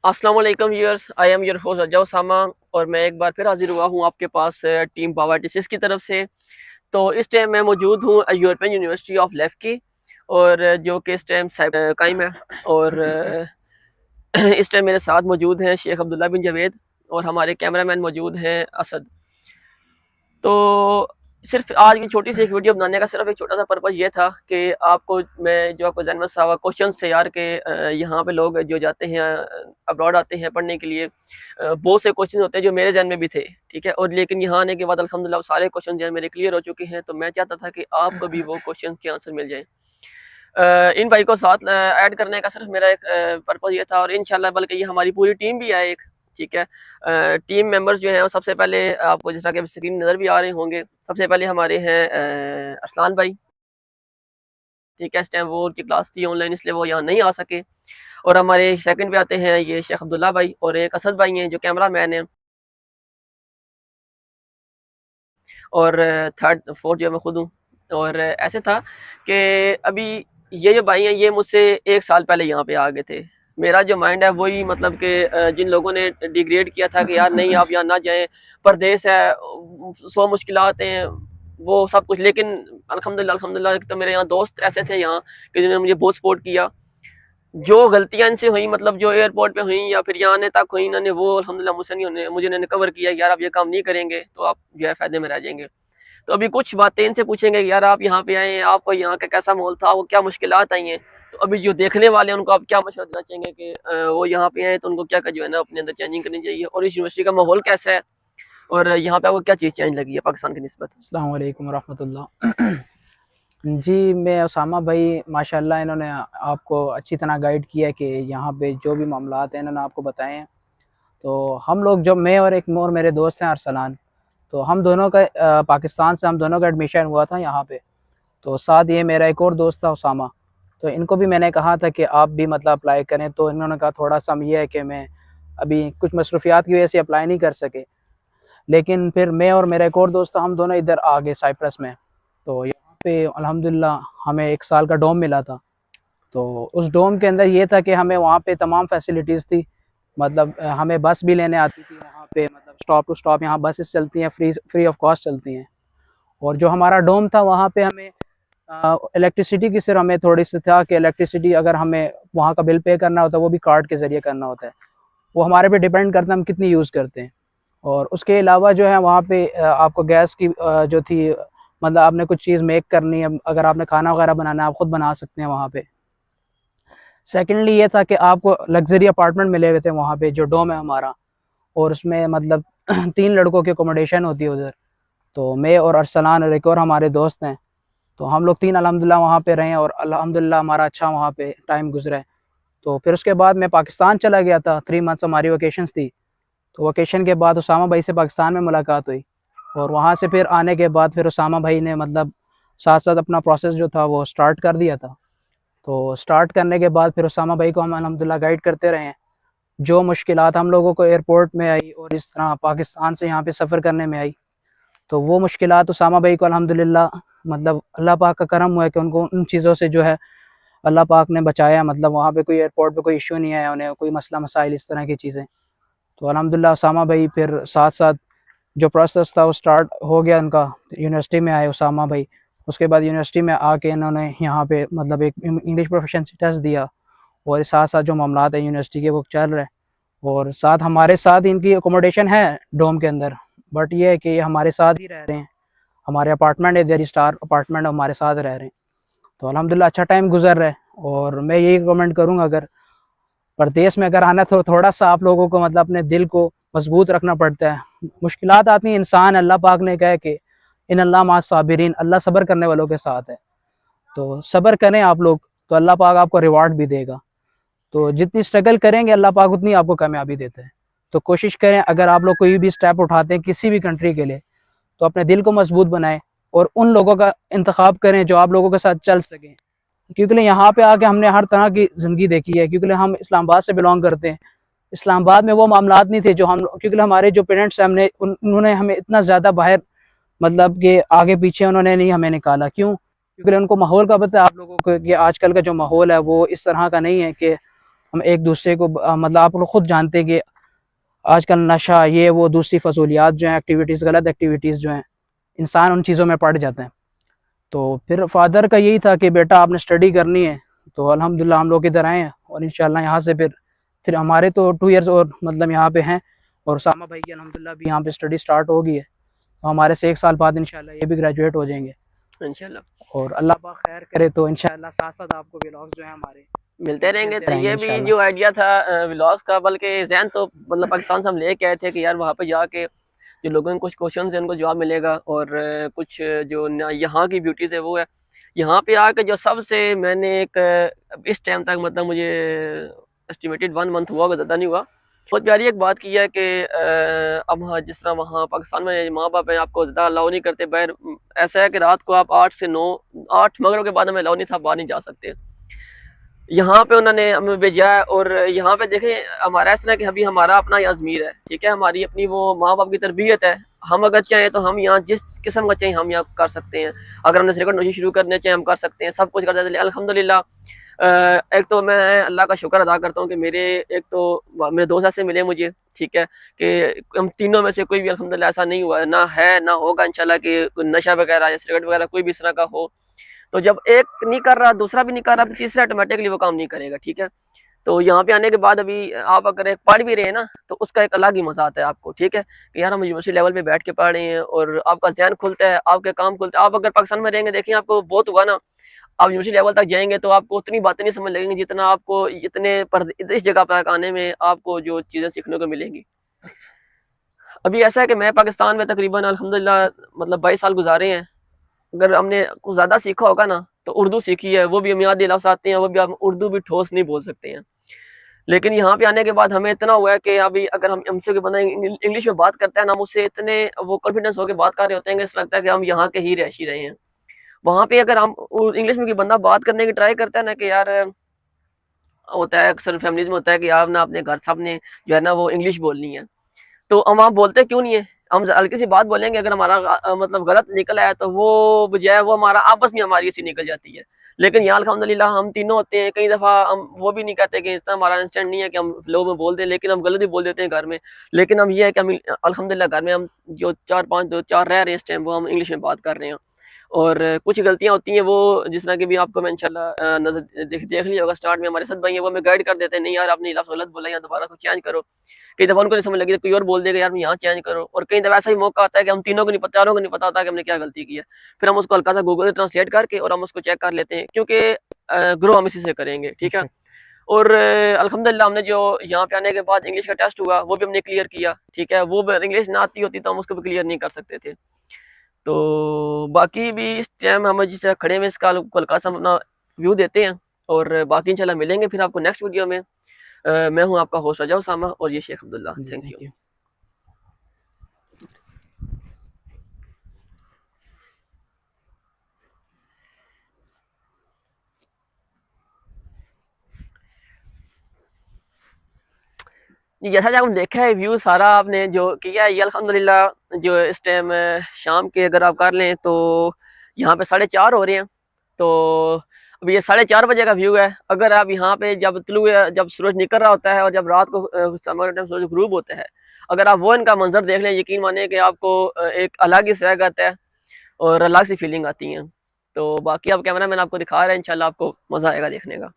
अस्सलाम वालेकुम viewers, I am your host Raza Usama और मैं एक बार फिर हाजिर हुआ हूँ आपके पास टीम पावर टीसीएस की तरफ से। तो इस टाइम मैं मौजूद हूँ यूरोपियन यूनिवर्सिटी ऑफ लेफ की, और जो कि इस टाइम कायम है। और इस टाइम मेरे साथ मौजूद हैं शेख अब्दुल्ला बिन जवेद, और हमारे कैमरामैन मौजूद हैं असद। तो सिर्फ आज की छोटी सी एक वीडियो बनाने का सिर्फ एक छोटा सा पर्पज़ ये था कि आपको मैं जो आपको जहन में सावा क्वेश्चन थे यार के यहाँ पे लोग जो जाते हैं अब्रॉड आते हैं पढ़ने के लिए, बहुत से क्वेश्चन होते हैं जो मेरे जहन में भी थे, ठीक है। और लेकिन यहाँ आने के बाद अल्हम्दुलिल्लाह सारे क्वेश्चन जो है मेरे क्लियर हो चुके हैं। तो मैं चाहता था कि आपको भी वो क्वेश्चन के आंसर मिल जाए। इन भाई को साथ ऐड करने का सिर्फ मेरा एक पर्पज़ ये था, और इंशाल्लाह बल्कि ये हमारी पूरी टीम भी है एक, ठीक है। टीम मेंबर्स जो हैं वो सबसे पहले आपको जिस तरह के स्क्रीन नज़र भी आ रहे होंगे, सबसे पहले हमारे हैं अरसलान भाई, ठीक है। इस टाइम वो उनकी क्लास थी ऑनलाइन इसलिए वो यहाँ नहीं आ सके। और हमारे सेकंड पे आते हैं ये शेख अब्दुल्ला भाई, और एक असद भाई हैं जो कैमरा मैन है, और थर्ड फोर्थ जो मैं खुद हूँ। और ऐसे था कि अभी ये जो भाई हैं ये मुझसे 1 साल पहले यहाँ पे आ गए थे। मेरा जो माइंड है वही मतलब कि जिन लोगों ने डिग्रेड किया था कि यार नहीं आप यहाँ ना जाएं, परदेश है, 100 मुश्किलात हैं, वो सब कुछ। लेकिन अल्हम्दुलिल्लाह अल्हम्दुलिल्लाह तो मेरे यहाँ दोस्त ऐसे थे यहाँ कि जिन्होंने मुझे बहुत सपोर्ट किया। जो गलतियां इनसे हुई, मतलब जो एयरपोर्ट पे हुई या फिर यहाँ आने तक हुई, इन्होंने वो अल्हम्दुलिल्लाह मुझसे नहीं होने, मुझे इन्होंने कवर किया यार आप ये काम नहीं करेंगे तो आप जो है फायदे में रह जाएंगे। तो अभी कुछ बातें इनसे पूछेंगे कि यार आप यहाँ पे आए हैं, आपको यहाँ का कैसा माहौल था, वो क्या मुश्किलात आई हैं। तो अभी जो देखने वाले हैं उनको आप क्या मशवरा देना चाहेंगे कि वो यहाँ पे आए तो उनको क्या जो है ना अपने अंदर चेंजिंग करनी चाहिए, और इस यूनिवर्सिटी का माहौल कैसा है, और यहाँ पे आपको क्या चीज़ चेंज लगी है पाकिस्तान की निस्बत। अस्सलाम वालेकुम रहमतुल्लाह। जी, मैं उसामा भाई, माशाल्लाह इन्होंने आपको अच्छी तरह गाइड किया कि यहाँ पे जो भी मामलात हैं इन्होंने आपको बताए हैं। तो हम लोग, जब मैं और एक और मेरे दोस्त हैं अरसलान, तो हम दोनों का पाकिस्तान से हम दोनों का एडमिशन हुआ था यहाँ पे। तो साथ ये मेरा एक और दोस्त था उसामा, तो इनको भी मैंने कहा था कि आप भी मतलब अप्लाई करें। तो इन्होंने कहा थोड़ा सा ये है कि मैं अभी कुछ मसरूफियात की वजह से अप्लाई नहीं कर सके। लेकिन फिर मैं और मेरा एक और दोस्त हम दोनों इधर आ गए साइप्रस में। तो यहाँ पे अल्हम्दुलिल्लाह हमें 1 साल का डोम मिला था। तो उस डोम के अंदर ये था कि हमें वहाँ पे तमाम फैसिलिटीज़ थी। मतलब हमें बस भी लेने आती थी वहाँ पे, मतलब स्टॉप टू स्टॉप यहाँ बसेस चलती हैं, फ्री ऑफ कॉस्ट चलती हैं। और जो हमारा डोम था वहाँ पे हमें इलेक्ट्रिसिटी की सिर्फ हमें थोड़ी सी था कि इलेक्ट्रिसिटी अगर हमें वहाँ का बिल पे करना होता है वो भी कार्ड के ज़रिए करना होता है। वो हमारे पे डिपेंड करता है हम कितनी यूज़ करते हैं। और उसके अलावा जो है वहाँ पे आपको गैस की जो थी, मतलब आपने कुछ चीज़ मेक करनी है, अगर आपने खाना वगैरह बनाना है आप खुद बना सकते हैं वहाँ पे। सेकेंडली ये था कि आपको लग्जरी अपार्टमेंट मिले हुए थे वहाँ पे, जो डोम है हमारा। और उसमें मतलब 3 लड़कों की अकोमोडेशन होती है उधर। तो मैं और अरसलान और एक और हमारे दोस्त हैं, तो हम लोग 3 अल्हम्दुलिल्लाह वहाँ पे रहे और अल्हम्दुलिल्लाह हमारा अच्छा वहाँ पे टाइम गुजरा है। तो फिर उसके बाद मैं पाकिस्तान चला गया था, 3 मंथ्स हमारी वोकेशंस थी। तो वोकेशन के बाद उसामा भाई से पाकिस्तान में मुलाकात हुई, और वहाँ से फिर आने के बाद फिर उसामा भाई ने मतलब साथ साथ अपना प्रोसेस जो था वो स्टार्ट कर दिया था। तो स्टार्ट करने के बाद फिर उसामा भाई को हम अल्हम्दुलिल्लाह गाइड करते रहे हैं। जो मुश्किलात हम लोगों को एयरपोर्ट में आई और इस तरह पाकिस्तान से यहाँ पे सफ़र करने में आई, तो वो मुश्किलात उसामा भाई को अल्हम्दुलिल्लाह मतलब अल्लाह पाक का करम हुआ है कि उनको उन चीज़ों से जो है अल्लाह पाक ने बचाया। मतलब वहाँ पे कोई एयरपोर्ट पे कोई इशू नहीं आया उन्हें, कोई मसला मसाइल इस तरह की चीज़ें। तो अल्हम्दुलिल्लाह उसामा भाई फिर साथ साथ जो प्रोसेस था वो स्टार्ट हो गया उनका। यूनिवर्सिटी में आए उसामा भाई, उसके बाद यूनिवर्सिटी में आके इन्होंने यहाँ पे मतलब एक इंग्लिश प्रोफिशिएंसी टेस्ट दिया, और साथ साथ जो मामलात है यूनिवर्सिटी के वो चल रहे हैं। और साथ हमारे साथ इनकी अकोमोडेशन है डोम के अंदर, बट ये है कि ये हमारे साथ ही रह रहे हैं। हमारे अपार्टमेंट है, देरी स्टार अपार्टमेंट, हमारे साथ रह रहे हैं। तो अल्हम्दुलिल्लाह अच्छा टाइम गुजर रहा है। और मैं यही कमेंट करूँगा, अगर परदेश में अगर आना तो थोड़ा सा आप लोगों को मतलब अपने दिल को मजबूत रखना पड़ता है। मुश्किलात आती हैं, इंसान, अल्लाह पाक ने कहा है कि इन अल्लाह मा साबिरीन, अल्लाह सब्र करने वालों के साथ है। तो सब्र करें आप लोग, तो अल्लाह पाक आपको रिवार्ड भी देगा। तो जितनी स्ट्रगल करेंगे अल्लाह पाक उतनी आपको कामयाबी देते हैं। तो कोशिश करें, अगर आप लोग कोई भी स्टेप उठाते हैं किसी भी कंट्री के लिए, तो अपने दिल को मजबूत बनाएं और उन लोगों का इंतखाब करें जो आप लोगों के साथ चल सकें। क्योंकि यहाँ पे आके हमने हर तरह की ज़िंदगी देखी है, क्योंकि हम इस्लामाबाद से बिलोंग करते हैं। इस्लामाबाद में वो मामलात नहीं थे जो हम, क्योंकि हमारे जो पेरेंट्स हैं उन्होंने हमें इतना ज़्यादा बाहर मतलब कि आगे पीछे उन्होंने नहीं हमें निकाला। क्यों? क्योंकि उनको माहौल का पता है आप लोगों को कि आजकल का जो माहौल है वो इस तरह का नहीं है कि हम एक दूसरे को मतलब आप लोग खुद जानते हैं कि आजकल नशा ये वो दूसरी फजूलियात जो हैं, एक्टिविटीज़, गलत एक्टिविटीज़ जो हैं, इंसान उन चीज़ों में पड़ जाते हैं। तो फिर फादर का यही था कि बेटा आपने स्टडी करनी है, तो अल्हम्दुलिल्लाह हम लोग इधर आए हैं और इंशाल्लाह यहाँ से फिर हमारे तो 2 इयर्स और मतलब यहाँ पे हैं, और उसामा भाई की अल्हम्दुलिल्लाह भी यहाँ पे स्टडी स्टार्ट हो गई है। तो हमारे से 1 साल बाद इंशाल्लाह ये भी ग्रेजुएट हो जाएंगे इंशाल्लाह। और अल्लाह पाक खैर करे तो इंशाल्लाह साथ साथ आपको व्लॉग्स जो है हमारे मिलते रहेंगे। मिलते तो रहेंगे ये भी इंशाल्लाह। जो आइडिया था व्लॉग्स का, बल्कि जहन तो मतलब पाकिस्तान से हम लेके आए थे कि यार वहाँ पे जाके जो लोगों के कुछ क्वेश्चन है उनको जवाब मिलेगा, और कुछ जो यहाँ की ब्यूटीज़ है वो है। यहाँ पे आके जो सबसे मैंने एक इस टाइम तक मतलब मुझे एस्टिमेटेड 1 मंथ हुआ, ज़्यादा नहीं हुआ, बहुत प्यारी एक बात की है कि अब हाँ जिस तरह वहाँ पाकिस्तान में माँ बाप हैं आपको ज़्यादा अलाउ नहीं करते बाहर। ऐसा है कि रात को आप 8 से 9, 8 मगरिब के बाद हमें अलाउ नहीं था, बाहर नहीं जा सकते। यहाँ पे उन्होंने हमें भेजा है, और यहाँ पे देखें हमारा ऐसा है कि अभी हमारा अपना यहाँ ज़मीर है, ठीक है, हमारी अपनी वो माँ बाप की तरबियत है। हम अगर चाहें तो हम यहाँ जिस किस्म का चाहें हम यहाँ कर सकते हैं। अगर हमने सिगरेट नोशी शुरू करने चाहें हम कर सकते हैं, सब कुछ कर सकते हैं। अल्हम्दुलिल्लाह एक तो मैं अल्लाह का शुक्र अदा करता हूँ कि मेरे एक तो मेरे दोस्त ऐसे मिले मुझे, ठीक है, कि हम तीनों में से कोई भी अल्हम्दुलिल्लाह ऐसा नहीं हुआ, ना है ना होगा इंशाल्लाह कि नशा वगैरह या सिगरेट वगैरह कोई भी इस तरह का हो। तो जब एक नहीं कर रहा दूसरा भी नहीं कर रहा, तीसरा ऑटोमेटिकली वो काम नहीं करेगा, ठीक है। तो यहाँ पे आने के बाद अभी आप अगर एक पढ़ भी रहे हैं ना तो उसका एक अलग ही मजा आता है आपको, ठीक है, कि यार हम यूनिवर्सिटी लेवल पे बैठ के पढ़ रहे हैं और आपका ज़हन खुलता है, आपके काम खुलते हैं। आप अगर पाकिस्तान में रहेंगे, देखिए आपको बहुत हुआ ना, आप यूनिवर्सिटी लेवल तक जाएंगे तो आपको उतनी बातें नहीं समझ लगेंगी जितना आपको इतने पर इस जगह पर आने में आपको जो चीज़ें सीखने को मिलेंगी। अभी ऐसा है कि मैं पाकिस्तान में तकरीबन अल्हम्दुलिल्लाह मतलब 22 साल गुजारे हैं। अगर हमने कुछ ज़्यादा सीखा होगा ना तो उर्दू सीखी है, वो भी मियादी लफ्ज़ आते हैं, वो भी हम उर्दू भी ठोस नहीं बोल सकते हैं। लेकिन यहाँ पे आने के बाद हमें इतना हुआ है कि अभी अगर हम हमसे कोई बंदा इंग्लिश में बात करता है ना, हम उससे इतने वो कॉन्फिडेंस होकर बात कर रहे होते हैं कि ऐसा लगता है कि हम यहाँ के ही रहशी रहे हैं। वहाँ पे अगर हम इंग्लिश में कोई बंदा बात करने की ट्राई करता है ना, कि यार होता है अक्सर फैमिलीज में होता है कि आप ना अपने घर सामने जो है ना वो इंग्लिश बोलनी है, तो हम वहाँ बोलते क्यों नहीं है। हम हल्की सी बात बोलेंगे, अगर हमारा मतलब गलत निकल आया तो वो बजाय वो हमारा आपस में हमारी ऐसी निकल जाती है। लेकिन यहाँ अल्हम्दुलिल्लाह हम तीनों होते हैं, कई दफ़ा हम वो भी नहीं कहते कि इतना हमारा इंस्टेंट नहीं है कि हम फ्लो में बोल दें, लेकिन हम गलत भी बोल देते हैं घर में। लेकिन हम ये है कि हम अल्हम्दुलिल्लाह घर में हम जो 4-5 2 4 रह रहे हैं इस टाइम, वो हम इंग्लिश में बात कर रहे हैं। और कुछ गलतियाँ होती हैं वो जिस तरह की भी आपको मैं इंशाल्लाह नज़र देख लिया होगा, स्टार्ट में हमारे साथ भाई है वो हमें गाइड कर देते हैं, नहीं यार आपने लफ्ज़ गलत बोला, या दोबारा कुछ चेंज करो। कई दफ़ा उनको नहीं समझ लगी तो कोई और बोल देगा यार यहाँ चेंज करो। और कई दफ़ा ऐसा ही मौका आता है कि हम तीनों को नहीं पता, चारों को नहीं पता होता कि हमने क्या गलती की है। फिर हम उसको हल्का सा गूगल से ट्रांसलेट करके और हम उसको चेक कर लेते हैं, क्योंकि ग्रो हम इसी से करेंगे, ठीक है। और अल्हम्दुलिल्लाह हमने जो यहाँ पे आने के बाद इंग्लिश का टेस्ट हुआ वो भी हमने क्लियर किया, ठीक है। वो इंग्लिश ना आती होती तो हम उसको भी क्लियर नहीं कर सकते थे। तो बाकी भी इस टाइम हम जिस खड़े में इसका हल्का सा अपना व्यू देते हैं, और बाकी इंशाल्लाह मिलेंगे फिर आपको नेक्स्ट वीडियो में। मैं हूँ आपका होस्ट रजा उसामा और ये शेख अब्दुल्ला। जी थैंक थैंक यू। यू। जी, जैसा कि आपने देखा है व्यू सारा आपने जो किया है, ये अल्हम्दुलिल्लाह जो इस टाइम शाम के अगर आप कर लें तो यहाँ पे 4:30 हो रहे हैं। तो अब ये 4:30 बजे का व्यू है। अगर आप यहाँ पे जब सूरज निकल रहा होता है और जब रात को समर टाइम सूरज ग्रूब होता है, अगर आप वो इनका मंजर देख लें, यकीन मानिए कि आपको एक अलग ही सहग आता है और अलग सी फीलिंग आती है। तो बाकी अब कैमरा मैन आपको दिखा रहा है, इंशाल्लाह आपको मज़ा आएगा देखने का।